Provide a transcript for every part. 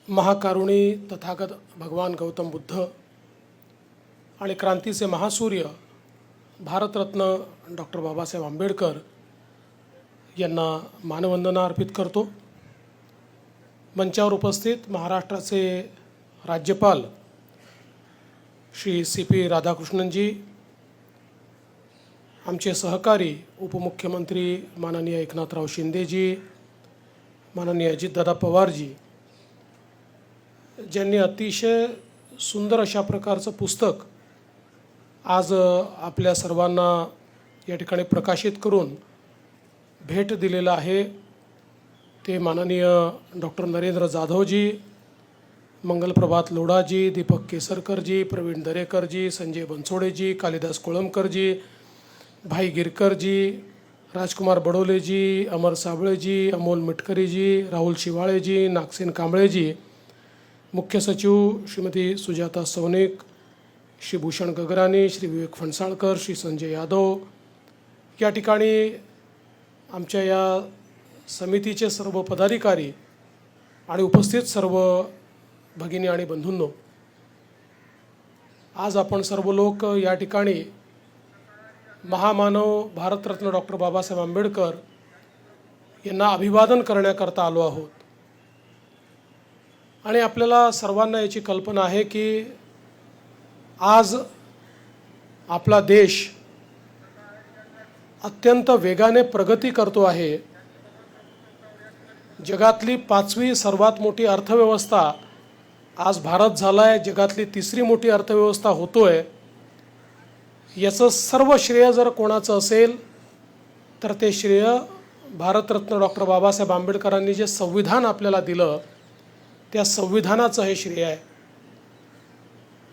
महाकारुणी तथागत भगवान गौतम बुद्ध आणि क्रांतीचे महासूर्य भारतरत्न डॉक्टर बाबासाहेब आंबेडकर यांना मानवंदना अर्पित करतो। मंचावर उपस्थित महाराष्ट्राचे राज्यपाल श्री CP राधाकृष्णनजी, आमचे सहकारी उपमुख्यमंत्री माननीय एकनाथराव शिंदेजी, माननीय अजितदादा पवारजी, ज्यांनी अतिशय सुंदर अशा प्रकारचं पुस्तक आज आपल्या सर्वांना या ठिकाणी प्रकाशित करून भेट दिलेलं आहे, ते माननीय डॉक्टर नरेंद्र जाधवजी, मंगलप्रभात लोढाजी, दीपक केसरकरजी, प्रवीण दरेकरजी, संजय बनसोडेजी, कालिदास कोळंबकरजी, भाई गिरकरजी, राजकुमार बडोलेजी, अमर साबळेजी, अमोल मिटकरीजी, राहुल शिवाळेजी, नागसेन कांबळेजी, मुख्य सचिव श्रीमती सुजाता सौनिक, श्री भूषण गगरानी, श्री विवेक फणसाळकर, श्री संजय यादव, या ठिकाणी आमच्या या समितीचे सर्व पदाधिकारी आणि उपस्थित सर्व भगिनी आणि बंधूंनो, आज आपण सर्व लोक या ठिकाणी महामानव भारतरत्न डॉक्टर बाबासाहेब आंबेडकर यांना अभिवादन करण्याकरता आलो आहोत। आणि आपल्याला सर्वांना याची कल्पना आहे की आज आपला देश अत्यंत वेगाने प्रगती करतो आहे। जगातली 5वी सर्वात मोठी अर्थव्यवस्था आज भारत झाला आहे, जगातली 3री मोठी अर्थव्यवस्था होतोय। याचं सर्व श्रेय जर कोणाचं असेल तर ते श्रेय भारतरत्न डॉक्टर बाबासाहेब आंबेडकरांनी जे संविधान आपल्याला दिलं त्या संविधानाचं हे श्रेय आहे।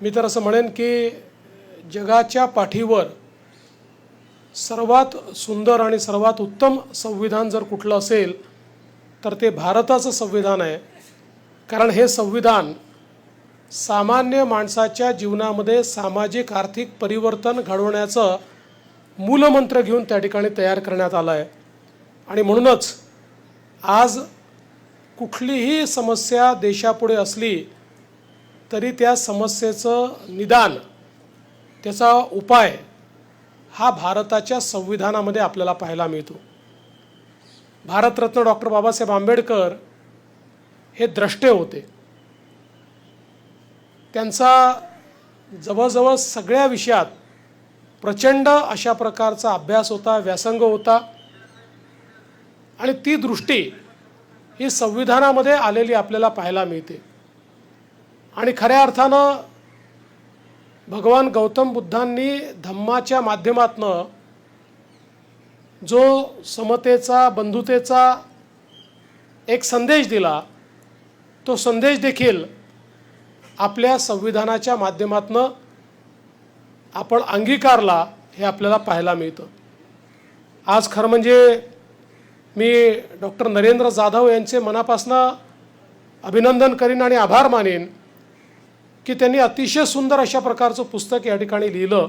मी तर असं म्हणेन की जगाच्या पाठीवर सर्वात सुंदर आणि सर्वात उत्तम संविधान जर कुठलं असेल तर ते भारताचं संविधान आहे। कारण हे संविधान सामान्य माणसाच्या जीवनामध्ये सामाजिक आर्थिक परिवर्तन घडवण्याचं मूलमंत्र घेऊन त्या ठिकाणी तयार करण्यात आलं आहे। आणि म्हणूनच आज कुठलीही समस्या देशापुढे असली तरी त्या समस्येचं निदान, त्याचा उपाय हा भारताच्या संविधानामध्ये आपल्याला पाहायला मिळतो। भारतरत्न डॉक्टर बाबासाहेब आंबेडकर हे द्रष्टे होते। त्यांचा जवळजवळ सगळ्या विषयात प्रचंड अशा प्रकारचा अभ्यास होता, व्यासंग होता आणि ती दृष्टी ही संविधानामध्ये आलेली आपल्याला पाहायला मिळते। आणि खऱ्या अर्थानं भगवान गौतम बुद्धांनी धम्माच्या माध्यमातनं जो समतेचा, बंधुतेचा एक संदेश दिला, तो संदेश देखील आपल्या संविधानाच्या माध्यमातनं आपण अंगीकारला हे आपल्याला पाहायला मिळतं। आज खरं म्हणजे मी डॉक्टर नरेंद्र जाधव यांचे मनापासनं अभिनंदन करीन आणि आभार मानेन की त्यांनी अतिशय सुंदर अशा प्रकारचं पुस्तक या ठिकाणी लिहिलं।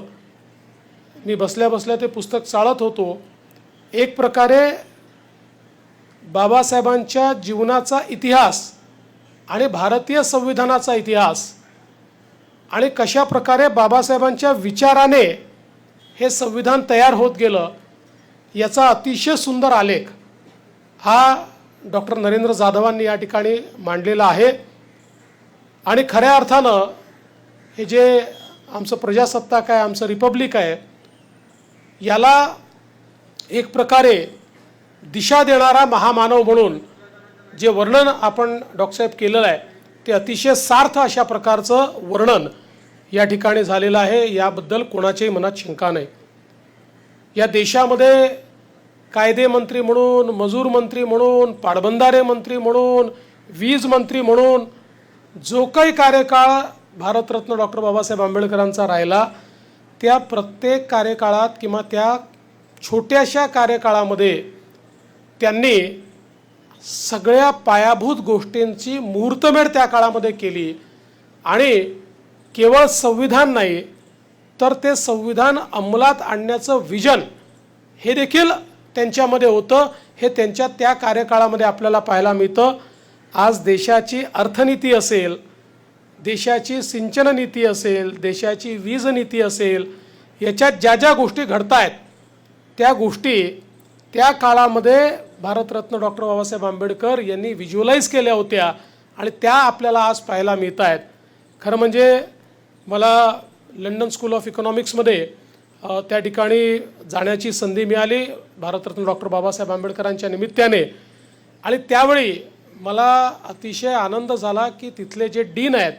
मी बसल्या बसल्या ते पुस्तक चाळत होतो। एक प्रकारे बाबासाहेबांच्या जीवनाचा इतिहास आणि भारतीय संविधानाचा इतिहास आणि कशा प्रकारे बाबासाहेबांच्या विचाराने हे संविधान तयार होत गेलं याचा अतिशय सुंदर आलेख हा डॉक्टर नरेंद्र जाधवांनी या ठिकाणी मांडलेला आहे। आणि खऱ्या अर्थानं हे जे आमचं प्रजासत्ताक आहे, आमचं रिपब्लिक आहे, याला एक प्रकारे दिशा देणारा महामानव म्हणून जे वर्णन आपण डॉक्टरसाहेब केलेलं आहे ते अतिशय सार्थ अशा प्रकारचं वर्णन या ठिकाणी झालेलं आहे। याबद्दल कोणाच्याही मनात शंका नाही। या देशामध्ये कायदे मंत्री म्हणून, मजूर मंत्री म्हणून, पाटबंधारे मंत्री म्हणून, वीज मंत्री म्हणून जो काही कार्यकाळ भारतरत्न डॉक्टर बाबासाहेब आंबेडकरांचा राहिला त्या प्रत्येक कार्यकाळात किंवा त्या छोट्याशा कार्यकाळामध्ये त्यांनी सगळ्या पायाभूत गोष्टींची मुहूर्तमेढ त्या काळामध्ये केली। आणि केवळ संविधान नाही तर ते संविधान अंमलात आणण्याचं विजन हे देखील त्यांच्यामध्ये होतं। हे त्यांच्या त्या कार्यकाळामध्ये आपल्याला पाहायला मिळतं। आज देशाची अर्थनीती असेल, देशाची सिंचन नीती असेल, देशाची वीज नीती असेल, याच्यात ज्या ज्या गोष्टी घडत आहेत त्या गोष्टी त्या काळामध्ये भारतरत्न डॉक्टर बाबासाहेब आंबेडकर यांनी व्हिज्युअलाइज केल्या होत्या आणि त्या आपल्याला आज पाहायला मिळत आहेत. खरं म्हणजे मला लंडन स्कूल ऑफ इकॉनॉमिक्समध्ये त्या ठिकाणी जाण्याची संधी मिळाली भारतरत्न डॉक्टर बाबासाहेब आंबेडकरांच्या निमित्ताने. आणि त्यावेळी मला अतिशय आनंद झाला की तिथले जे डीन आहेत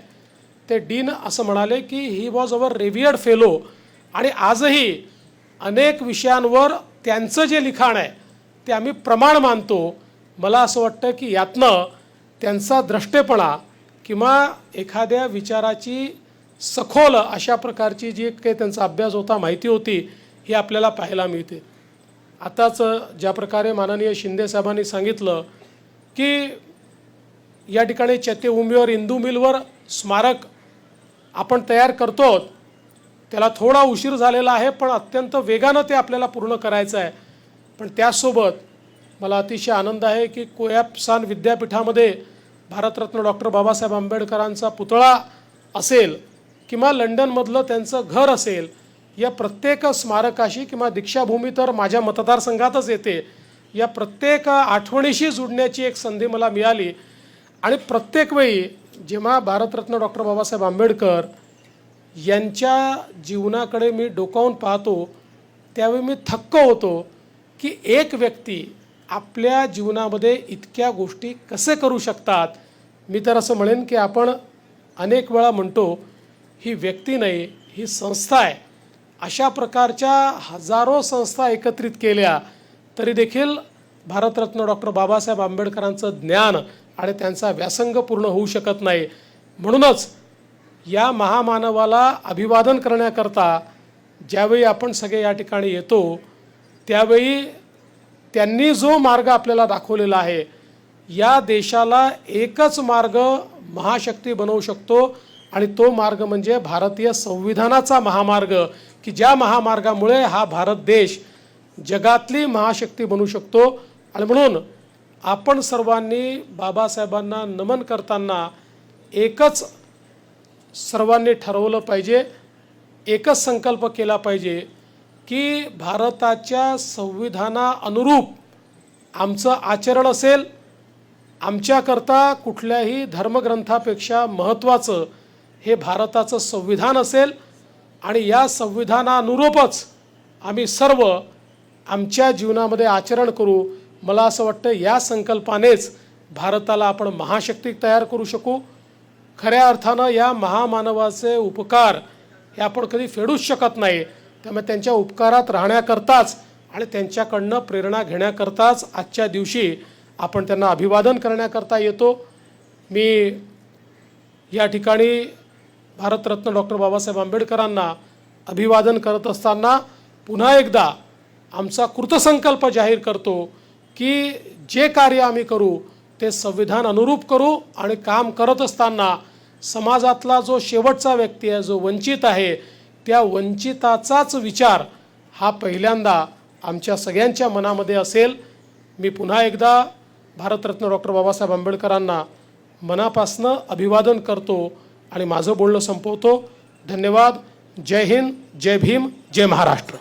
ते डीन असं म्हणाले की ही वॉज अवर रेव्हियर्ड फेलो. आणि आजही अनेक विषयांवर त्यांचं जे लिखाण आहे ते आम्ही प्रमाण मानतो. मला असं वाटतं की यातनं त्यांचा द्रष्टेपणा किंवा एखाद्या विचाराची सखोल अशा प्रकारची जी काही त्यांचा अभ्यास होता, माहिती होती, ही आपल्याला पाहायला मिळते. आताच ज्या प्रकारे माननीय शिंदे साहेबांनी सांगितलं की या ठिकाणी चैत्यभूमीवर इंदू मिलवर स्मारक आपण तयार करतो, त्याला थोडा उशीर झालेला आहे पण अत्यंत वेगानं ते आपल्याला पूर्ण करायचं आहे. पण त्यासोबत मला अतिशय आनंद आहे की कोयाप्सान विद्यापीठामध्ये भारतरत्न डॉक्टर बाबासाहेब आंबेडकरांचा पुतळा असेल किंवा लंडनमधलं त्यांचं घर असेल, या प्रत्येक स्मारकाशी किंवा दीक्षाभूमी तर माझ्या मतदारसंघातच येते, या प्रत्येक आठवणीशी जुडण्याची एक संधी मला मिळाली. आणि प्रत्येक वेळी जेव्हा भारतरत्न डॉक्टर बाबासाहेब आंबेडकर यांच्या जीवनाकडे मी डोकावून पाहतो त्यावेळी मी थक्क होतो की एक व्यक्ती आपल्या जीवनामध्ये इतक्या गोष्टी कसे करू शकतात. मी तर असं म्हणेन की आपण अनेक वेळा म्हणतो ही व्यक्ती नाही, ही संस्था आहे. अशा प्रकारच्या हजारो संस्था एकत्रित केल्या तरी देखील भारतरत्न डॉक्टर बाबासाहेब आंबेडकरांचं ज्ञान आणि त्यांचा व्यासंग पूर्ण होऊ शकत नाही. म्हणूनच या महामानवाला अभिवादन करण्याकरता ज्यावेळी आपण सगळे या ठिकाणी येतो त्यावेळी त्यांनी जो मार्ग आपल्याला दाखवलेला आहे, या देशाला एकच मार्ग महाशक्ती बनवू शकतो आणि तो मार्ग म्हणजे भारतीय संविधानाचा महामार्ग, की ज्या महामार्गामुळे हा भारत देश जगातली महाशक्ती बनू शकतो. आणि म्हणून आपण सर्वांनी बाबासाहेबांना नमन करताना एकच सर्वांनी ठरवलं पाहिजे, एकच संकल्प केला पाहिजे की भारताच्या संविधानानुरूप आमचं आचरण असेल. आमच्याकरता कुठल्याही धर्मग्रंथापेक्षा महत्त्वाचं हे भारताचं संविधान असेल आणि या संविधानानुरूपच आम्ही सर्व आमच्या जीवनामध्ये आचरण करू. मला असं वाटतं या संकल्पानेच भारताला आपण महाशक्ती तयार करू शकू. खऱ्या अर्थानं या महामानवाचे उपकार हे आपण कधी फेडूच शकत नाही. त्यामुळे त्यांच्या उपकारात राहण्याकरताच आणि त्यांच्याकडनं प्रेरणा घेण्याकरताच आजच्या दिवशी आपण त्यांना अभिवादन करण्याकरता येतो. मी या ठिकाणी भारतरत्न डॉक्टर बाबासाहेब आंबेडकरांना अभिवादन करत असताना पुन्हा एकदा आमचा कृतसंकल्प जाहीर करतो की जे कार्य आम्ही करू ते संविधान अनुरूप करू आणि काम करत असताना समाजातला जो शेवटचा व्यक्ती आहे, जो वंचित आहे, त्या वंचिताचाच विचार हा पहिल्यांदा आमच्या सगळ्यांच्या मनामध्ये असेल. मी पुन्हा एकदा भारतरत्न डॉक्टर बाबासाहेब आंबेडकरांना मनापासनं अभिवादन करतो आणि माझं बोलणं संपवतो. धन्यवाद. जय हिंद, जय भीम, जय महाराष्ट्र.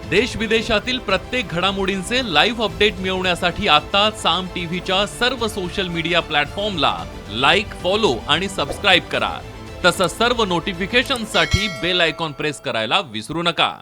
देश विदेशातील प्रत्येक घडामोडींचे लाईव्ह अपडेट मिळवण्यासाठी आता साम टीव्हीच्या सर्व सोशल मीडिया प्लॅटफॉर्मला लाईक, फॉलो आणि सबस्क्राईब करा. तसंच सर्व नोटिफिकेशनसाठी बेल आयकॉन प्रेस करायला विसरू नका.